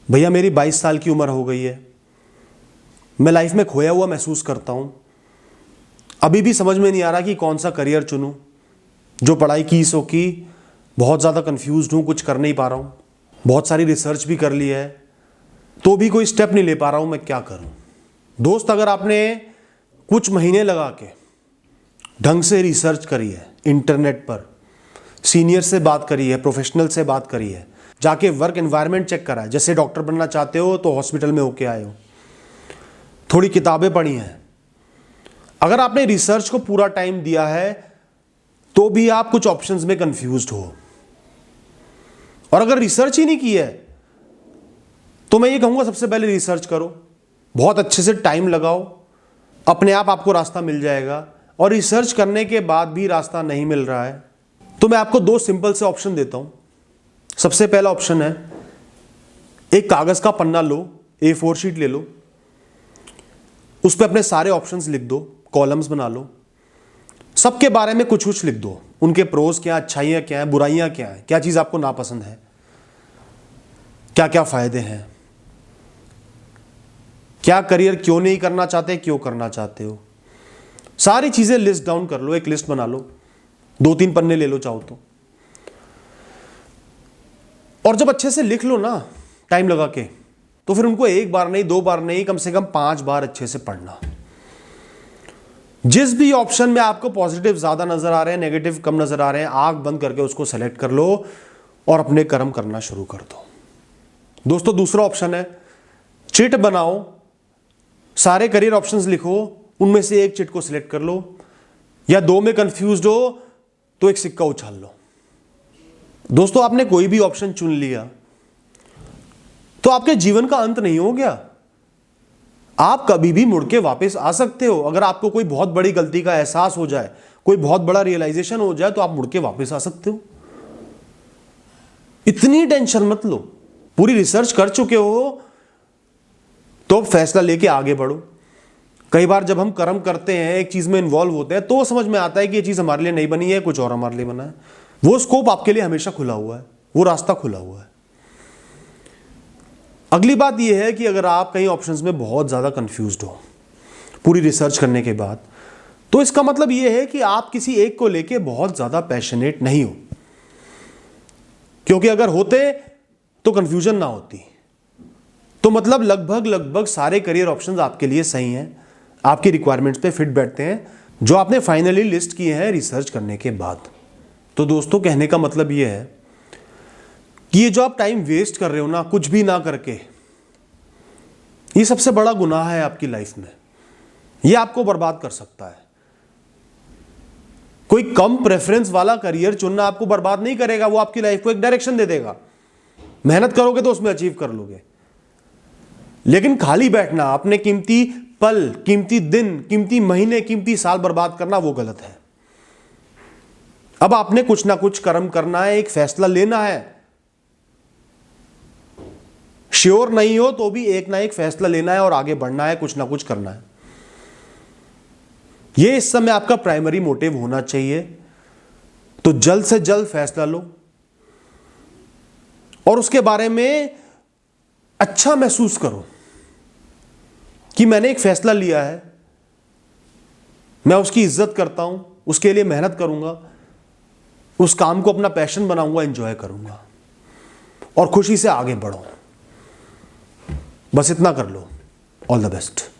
भैया मेरी 22 साल की उम्र हो गई है, मैं लाइफ में खोया हुआ महसूस करता हूँ। अभी भी समझ में नहीं आ रहा कि कौन सा करियर चुनूँ। जो पढ़ाई की सो की, बहुत ज़्यादा कंफ्यूज्ड हूँ, कुछ कर नहीं पा रहा हूँ। बहुत सारी रिसर्च भी कर ली है तो भी कोई स्टेप नहीं ले पा रहा हूँ, मैं क्या करूँ। दोस्त, अगर आपने कुछ महीने लगा के ढंग से रिसर्च करी है, इंटरनेट पर सीनियर से बात करी है, प्रोफेशनल से बात करी है, जाके वर्क एनवायरनमेंट चेक करा है, जैसे डॉक्टर बनना चाहते हो तो हॉस्पिटल में होके आए हो, थोड़ी किताबें पढ़ी हैं, अगर आपने रिसर्च को पूरा टाइम दिया है तो भी आप कुछ ऑप्शंस में कंफ्यूज्ड हो, और अगर रिसर्च ही नहीं की है तो मैं ये कहूंगा सबसे पहले रिसर्च करो, बहुत अच्छे से टाइम लगाओ, अपने आप आपको रास्ता मिल जाएगा। और रिसर्च करने के बाद भी रास्ता नहीं मिल रहा है तो मैं आपको दो सिंपल से ऑप्शन देता हूं। सबसे पहला ऑप्शन है, एक कागज का पन्ना लो, A4 शीट ले लो, उस पर अपने सारे ऑप्शंस लिख दो, कॉलम्स बना लो, सबके बारे में कुछ कुछ लिख दो, उनके प्रोज क्या, अच्छाइयां क्या हैं, बुराइयां क्या हैं, क्या चीज आपको नापसंद है, क्या क्या फायदे हैं, क्या करियर क्यों नहीं करना चाहते, क्यों करना चाहते हो, सारी चीजें लिस्ट डाउन कर लो, एक लिस्ट बना लो, 2-3 पन्ने ले लो चाहो तो। और जब अच्छे से लिख लो ना टाइम लगा के, तो फिर उनको एक बार नहीं, 2 बार नहीं, कम से कम 5 बार अच्छे से पढ़ना। जिस भी ऑप्शन में आपको पॉजिटिव ज्यादा नजर आ रहे हैं, नेगेटिव कम नजर आ रहे हैं, आंख बंद करके उसको सेलेक्ट कर लो और अपने कर्म करना शुरू कर दो। दोस्तों, दूसरा ऑप्शन है, चिट बनाओ, सारे करियर ऑप्शंस लिखो, उनमें से एक चिट को सिलेक्ट कर लो, या 2 में कंफ्यूज्ड हो तो एक सिक्का उछाल लो। दोस्तों, आपने कोई भी ऑप्शन चुन लिया तो आपके जीवन का अंत नहीं हो गया। आप कभी भी मुड़ के वापस आ सकते हो। अगर आपको कोई बहुत बड़ी गलती का एहसास हो जाए, कोई बहुत बड़ा रियलाइजेशन हो जाए, तो आप मुड़ के वापस आ सकते हो। इतनी टेंशन मत लो, पूरी रिसर्च कर चुके हो तो फैसला लेके आगे बढ़ो। कई बार जब हम कर्म करते हैं, एक चीज में इन्वॉल्व होते हैं, तो समझ में आता है कि ये चीज हमारे लिए नहीं बनी है, कुछ और हमारे लिए बना है। वो स्कोप आपके लिए हमेशा खुला हुआ है, वो रास्ता खुला हुआ है। अगली बात यह है कि अगर आप कई ऑप्शंस में बहुत ज्यादा कंफ्यूज्ड हो पूरी रिसर्च करने के बाद, तो इसका मतलब यह है कि आप किसी एक को लेके बहुत ज्यादा पैशनेट नहीं हो। क्योंकि अगर होते तो कंफ्यूजन ना होती। तो मतलब लगभग सारे करियर ऑप्शंस आपके लिए सही हैं, आपकी रिक्वायरमेंट्स पे फिट बैठते हैं, जो आपने फाइनली लिस्ट किए हैं रिसर्च करने के बाद। तो दोस्तों, कहने का मतलब यह है कि ये जो आप टाइम वेस्ट कर रहे हो ना, कुछ भी ना करके, ये सबसे बड़ा गुनाह है आपकी लाइफ में। ये आपको बर्बाद कर सकता है। कोई कम प्रेफरेंस वाला करियर चुनना आपको बर्बाद नहीं करेगा, वो आपकी लाइफ को एक डायरेक्शन दे देगा। मेहनत करोगे तो उसमें अचीव कर लोगे। लेकिन खाली बैठना, अपने कीमती पल, कीमती दिन, कीमती महीने, कीमती साल बर्बाद करना, वो गलत है। अब आपने कुछ ना कुछ कर्म करना है, एक फैसला लेना है। श्योर नहीं हो तो भी एक ना एक फैसला लेना है और आगे बढ़ना है, कुछ ना कुछ करना है। यह इस समय आपका प्राइमरी मोटिव होना चाहिए। तो जल्द से जल्द फैसला लो और उसके बारे में अच्छा महसूस करो कि मैंने एक फैसला लिया है, मैं उसकी इज्जत करता हूं, उसके लिए मेहनत करूंगा, उस काम को अपना पैशन बनाऊंगा, एंजॉय करूंगा और खुशी से आगे बढ़ो। बस इतना कर लो। All the best.